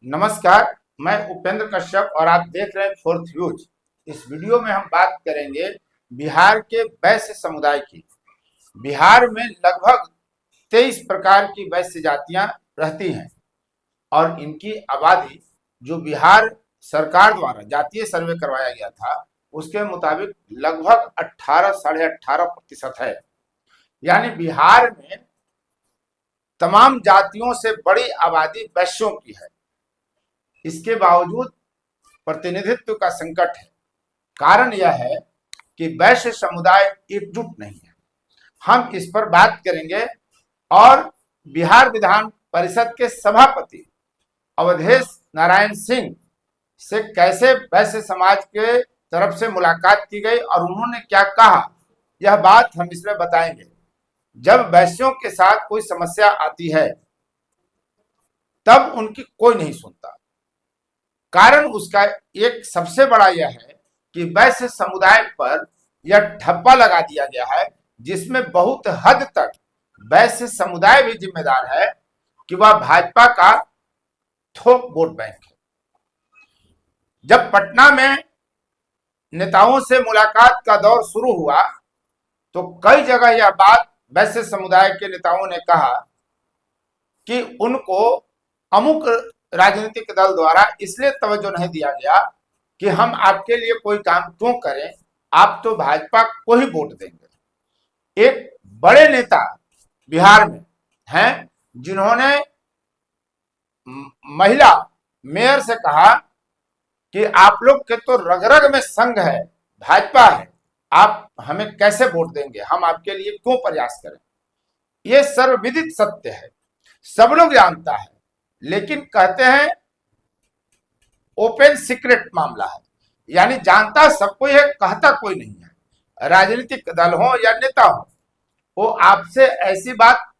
नमस्कार। मैं उपेंद्र कश्यप और आप देख रहे हैं फोर्थ व्यूज। इस वीडियो में हम बात करेंगे बिहार के वैश्य समुदाय की। बिहार में लगभग 23 प्रकार की वैश्य जातियां रहती हैं और इनकी आबादी जो बिहार सरकार द्वारा जातीय सर्वे करवाया गया था उसके मुताबिक लगभग 18 साढ़े 18% है। यानी बिहार में तमाम जातियों से बड़ी आबादी वैश्यों की है। इसके बावजूद प्रतिनिधित्व का संकट है। कारण यह है कि वैश्य समुदाय एकजुट नहीं है। हम इस पर बात करेंगे और बिहार विधान परिषद के सभापति अवधेश नारायण सिंह से कैसे वैश्य समाज के तरफ से मुलाकात की गई और उन्होंने क्या कहा, यह बात हम इसमें बताएंगे। जब वैश्यों के साथ कोई समस्या आती है तब उनकी कोई नहीं सुनता। कारण उसका एक सबसे बड़ा यह है कि वैश्य समुदाय पर यह ठप्पा लगा दिया गया है, जिसमें बहुत हद तक वैश्य समुदाय भी जिम्मेदार है कि वह भाजपा का थोक वोट बैंक है। जब पटना में नेताओं से मुलाकात का दौर शुरू हुआ तो कई जगह यह बात वैश्य समुदाय के नेताओं ने कहा कि उनको अमुक राजनीतिक दल द्वारा इसलिए तवज्जो नहीं दिया गया कि हम आपके लिए कोई काम क्यों करें, आप तो भाजपा को ही वोट देंगे। एक बड़े नेता बिहार में हैं जिन्होंने महिला मेयर से कहा कि आप लोग के तो रग रग में संघ है, भाजपा है, आप हमें कैसे वोट देंगे, हम आपके लिए क्यों प्रयास करें। यह सर्वविदित सत्य है, सब लोग जानता है, लेकिन कहते हैं ओपन सीक्रेट मामला है। यानी जानता सब कोई है, कहता कोई नहीं है। राजनीतिक दल हो या नेता हो, वो आपसे ऐसी बात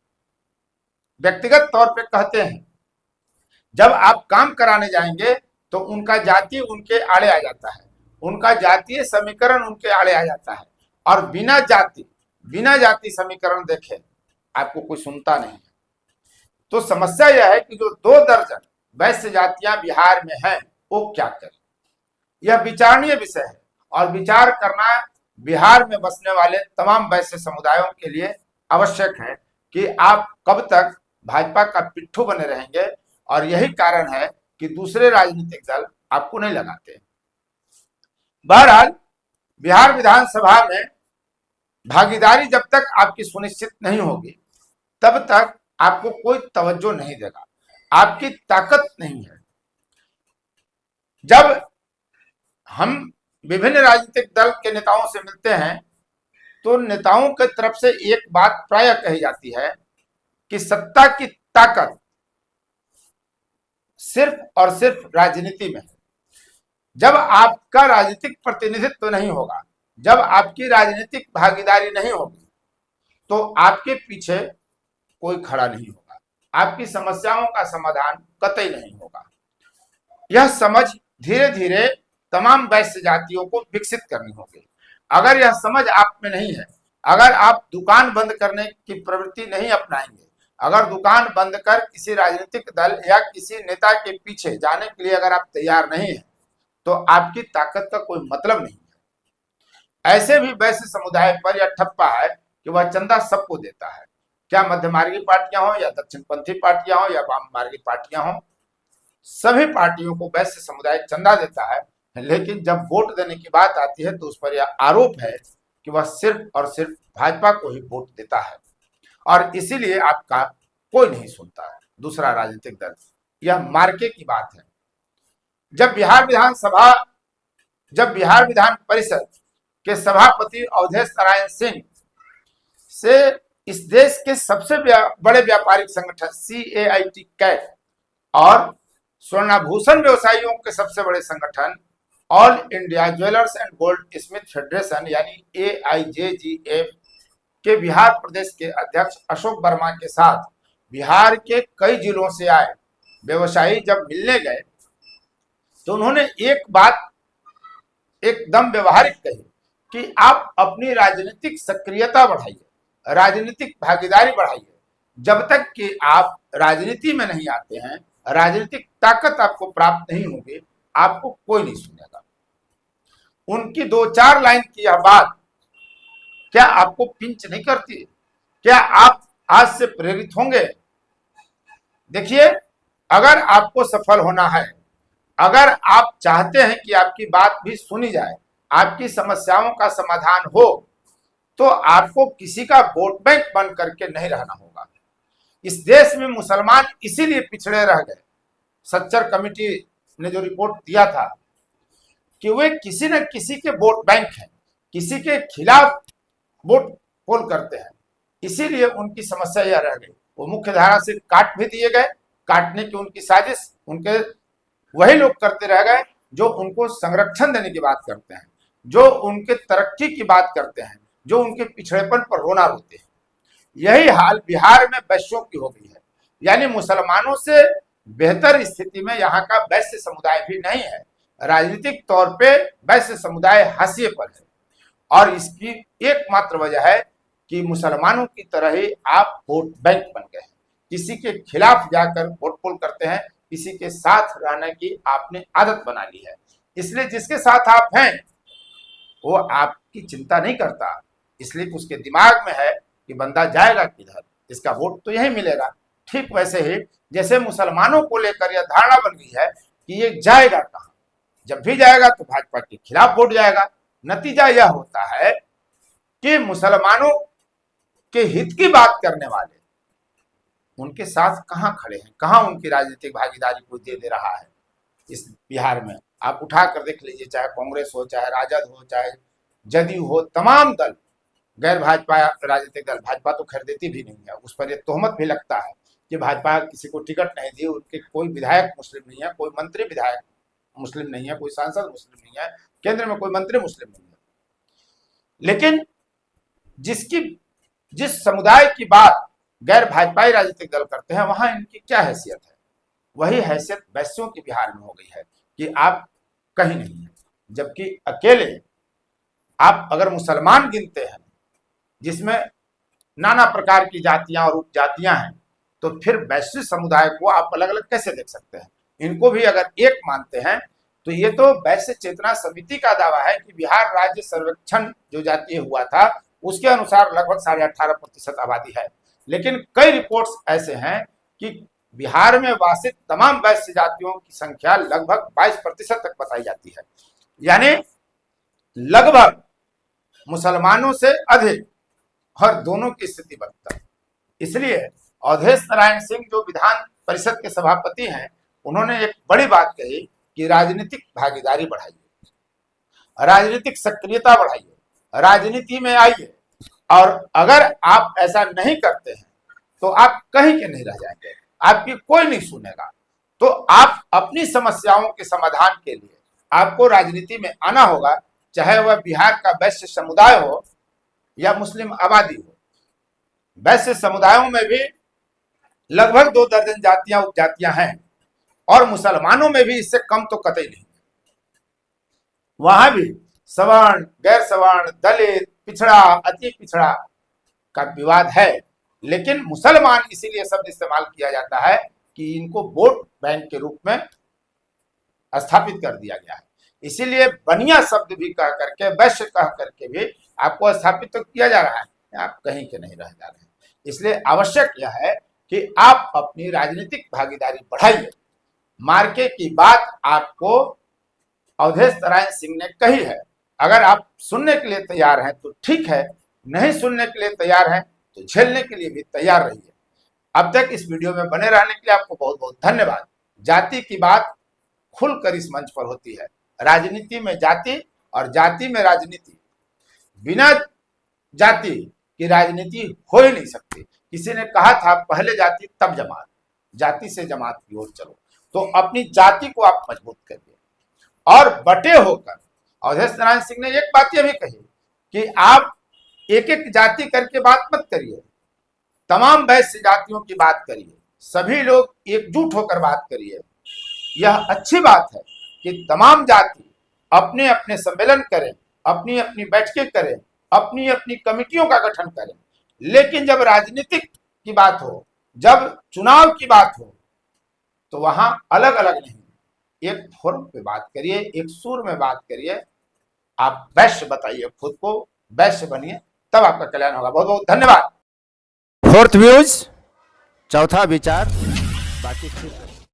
व्यक्तिगत तौर पे कहते हैं। जब आप काम कराने जाएंगे तो उनका जाति उनके आड़े आ जाता है, उनका जातीय समीकरण उनके आड़े आ जाता है और बिना जाति समीकरण देखे आपको कोई सुनता नहीं है। तो समस्या यह है कि जो 2 दर्जन वैश्य जातियां बिहार में हैं वो क्या करें। यह विचारणीय विषय है और विचार करना बिहार में बसने वाले तमाम वैश्य समुदायों के लिए आवश्यक है कि आप कब तक भाजपा का पिट्ठू बने रहेंगे। और यही कारण है कि दूसरे राजनीतिक दल आपको नहीं लगाते। बहरहाल बिहार विधानसभा में भागीदारी जब तक आपकी सुनिश्चित नहीं होगी तब तक आपको कोई तवज्जो नहीं देगा, आपकी ताकत नहीं है। जब हम विभिन्न राजनीतिक दल के नेताओं से मिलते हैं तो नेताओं की तरफ से एक बात प्रायः कही जाती है कि सत्ता की ताकत सिर्फ और सिर्फ राजनीति में है। जब आपका राजनीतिक प्रतिनिधित्व नहीं होगा, जब आपकी राजनीतिक भागीदारी नहीं होगी, तो आपके पीछे कोई खड़ा नहीं होगा, आपकी समस्याओं का समाधान कतई नहीं होगा। यह समझ धीरे धीरे तमाम वैश्य जातियों को विकसित करनी होगी। अगर यह समझ आप में नहीं है, अगर आप दुकान बंद करने की प्रवृत्ति नहीं अपनाएंगे, अगर दुकान बंद कर किसी राजनीतिक दल या किसी नेता के पीछे जाने के लिए अगर आप तैयार नहीं है तो आपकी ताकत का कोई मतलब नहीं है। ऐसे भी वैश्य समुदाय पर यह ठप्पा है कि वह चंदा सबको देता है, क्या मध्यमार्गी पार्टियां हो या दक्षिणपंथी पार्टियां हो या वाम मार्गी पार्टियां हो, सभी पार्टियों को वैश्य समुदाय चंदा देता है। लेकिन जब वोट देने की बात आती है तो उस पर यह आरोप है कि वह सिर्फ और सिर्फ भाजपा को ही वोट देता है और इसीलिए आपका कोई नहीं सुनता है, दूसरा राजनीतिक दल। यह मार्के की बात है। जब बिहार विधान परिषद के सभापति अवधेश नारायण सिंह से इस देश के सबसे बड़े व्यापारिक संगठन CAIT कैट और स्वर्णाभूषण व्यवसायियों के सबसे बड़े संगठन all India jewellers and gold Smith federation यानी AIJGF के बिहार प्रदेश के अध्यक्ष अशोक वर्मा के साथ बिहार के कई जिलों से आए व्यवसायी जब मिलने गए तो उन्होंने एक बात एकदम व्यवहारिक कही कि आप अपनी राजनीतिक सक्रियता बढ़ाइए, राजनीतिक भागीदारी बढ़ाइए। जब तक कि आप राजनीति में नहीं आते हैं राजनीतिक ताकत आपको प्राप्त नहीं होगी, आपको कोई नहीं सुनेगा। उनकी 2-4 लाइन की यह बात क्या आपको पिंच नहीं करती? क्या आप आज से प्रेरित होंगे? देखिए, अगर आपको सफल होना है, अगर आप चाहते हैं कि आपकी बात भी सुनी जाए, आपकी समस्याओं का समाधान हो, तो आपको किसी का वोट बैंक बन करके नहीं रहना होगा। इस देश में मुसलमान इसीलिए पिछड़े रह गए। सच्चर कमेटी ने जो रिपोर्ट दिया था कि वे किसी न किसी के वोट बैंक हैं, किसी के खिलाफ वोट पोल करते हैं, इसीलिए उनकी समस्या यह रह गई। वो मुख्य धारा से काट भी दिए गए, काटने की उनकी साजिश उनके वही लोग करते रह गए जो उनको संरक्षण देने की बात करते हैं, जो उनके तरक्की की बात करते हैं, जो उनके पिछड़ेपन पर रोना रोते हैं। यही हाल बिहार में वैश्यों की हो गई है। यानी मुसलमानों से बेहतर स्थिति में यहाँ का वैश्य समुदाय भी नहीं है। राजनीतिक तौर पे वैश्य समुदाय हाशिए पर है, और इसकी एकमात्र वजह है कि मुसलमानों की तरह ही आप वोट बैंक बन गए हैं। किसी के खिलाफ जाकर वोट पोल करते हैं, किसी के साथ रहने की आपने आदत बना ली है। इसलिए जिसके साथ आप हैं वो आपकी चिंता नहीं करता, इसलिए उसके दिमाग में है कि बंदा जाएगा किधर, इसका वोट तो यही मिलेगा। ठीक वैसे ही जैसे मुसलमानों को लेकर यह धारणा बन गई है कि ये जाएगा कहाँ, जब भी जाएगा तो भाजपा के खिलाफ वोट जाएगा। नतीजा यह होता है कि मुसलमानों के हित की बात करने वाले उनके साथ कहां खड़े हैं, कहां उनकी राजनीतिक भागीदारी को दे रहा है। इस बिहार में आप उठा कर देख लीजिए, चाहे कांग्रेस हो, चाहे राजद हो, चाहे जदयू हो, तमाम दल गैर भाजपा राजनीतिक दल, भाजपा तो खैर देती भी नहीं है, उस पर यह तोहमत भी लगता है कि भाजपा किसी को टिकट नहीं दी, उनके कोई विधायक मुस्लिम नहीं है, कोई मंत्री विधायक मुस्लिम नहीं है, कोई सांसद मुस्लिम नहीं है, केंद्र में कोई मंत्री मुस्लिम नहीं है। लेकिन जिस समुदाय की बात गैर भाजपाई राजनीतिक दल करते हैं, वहां इनकी क्या हैसियत है? वही हैसियत वैश्यों की बिहार में हो गई है कि आप कहीं नहीं है। जबकि अकेले आप अगर मुसलमान गिनते हैं, जिसमें नाना प्रकार की जातियां और उपजातियां हैं, तो फिर वैश्विक समुदाय को आप अलग अलग कैसे देख सकते हैं? इनको भी अगर एक मानते हैं तो ये तो वैश्य चेतना समिति का दावा है कि बिहार राज्य सर्वेक्षण जो जातीय हुआ था उसके अनुसार लगभग 18.5% आबादी है। लेकिन कई रिपोर्ट्स ऐसे हैं कि बिहार में वासित तमाम वैश्य जातियों की संख्या लगभग 22% तक बताई जाती है। यानी लगभग मुसलमानों से अधिक, और दोनों की स्थिति बदतर। इसलिए अवधेश नारायण सिंह जो विधान परिषद के सभापति हैं, उन्होंने एक बड़ी बात कही कि राजनीतिक भागीदारी बढ़ाइए, राजनीतिक सक्रियता बढ़ाइए, राजनीति में आइए, और अगर आप ऐसा नहीं करते हैं तो आप कहीं के नहीं रह जाएंगे, आपकी कोई नहीं सुनेगा। तो आप अपनी समस्याओं के समाधान के लिए आपको राजनीति में आना होगा, चाहे वह बिहार का वैश्य समुदाय हो या मुस्लिम आबादी हो। वैश्य समुदायों में भी लगभग 2 दर्जन जातियां उपजातियां हैं, और मुसलमानों में भी इससे कम तो कतई नहीं। वहां भी सवर्ण, गैर सवर्ण, दलित, पिछड़ा, अति पिछड़ा का विवाद है। लेकिन मुसलमान इसीलिए शब्द इस्तेमाल किया जाता है कि इनको वोट बैंक के रूप में स्थापित कर दिया गया है। इसीलिए बनिया शब्द भी कह करके, वैश्य कह करके भी आपको स्थापित तो किया जा रहा है, आप कहीं के नहीं रह जा रहे हैं। इसलिए आवश्यक यह है कि आप अपनी राजनीतिक भागीदारी बढ़ाइए। मार्के की बात आपको अवधेश नारायण सिंह ने कही है। अगर आप सुनने के लिए तैयार हैं तो ठीक है, नहीं सुनने के लिए तैयार हैं तो झेलने के लिए भी तैयार रहिए। अब तक इस वीडियो में बने रहने के लिए आपको बहुत बहुत धन्यवाद। जाति की बात खुलकर इस मंच पर होती है। राजनीति में जाति और जाति में राजनीति, बिना जाति की राजनीति हो ही नहीं सकती। किसी ने कहा था पहले जाति तब जमात, जाति से जमात की ओर चलो। तो अपनी जाति को आप मजबूत करिए और बटे होकर। अवधेश नारायण सिंह ने एक बात यह भी कही कि आप एक एक जाति करके बात मत करिए, तमाम वैश्य जातियों की बात करिए, सभी लोग एकजुट होकर बात करिए। यह अच्छी बात है कि तमाम जाति अपने अपने सम्मेलन करें, अपनी अपनी बैठकें करें, अपनी अपनी कमिटियों का गठन करें। लेकिन जब राजनीतिक की बात हो, जब चुनाव की बात हो, तो वहां अलग अलग नहीं, एक फॉर्म पे बात करिए, एक सुर में बात करिए। आप वैश्य बताइए, खुद को वैश्य बनिए, तब आपका कल्याण होगा। बहुत बहुत धन्यवाद। फोर्थ व्यूज, चौथा विचार, बाकी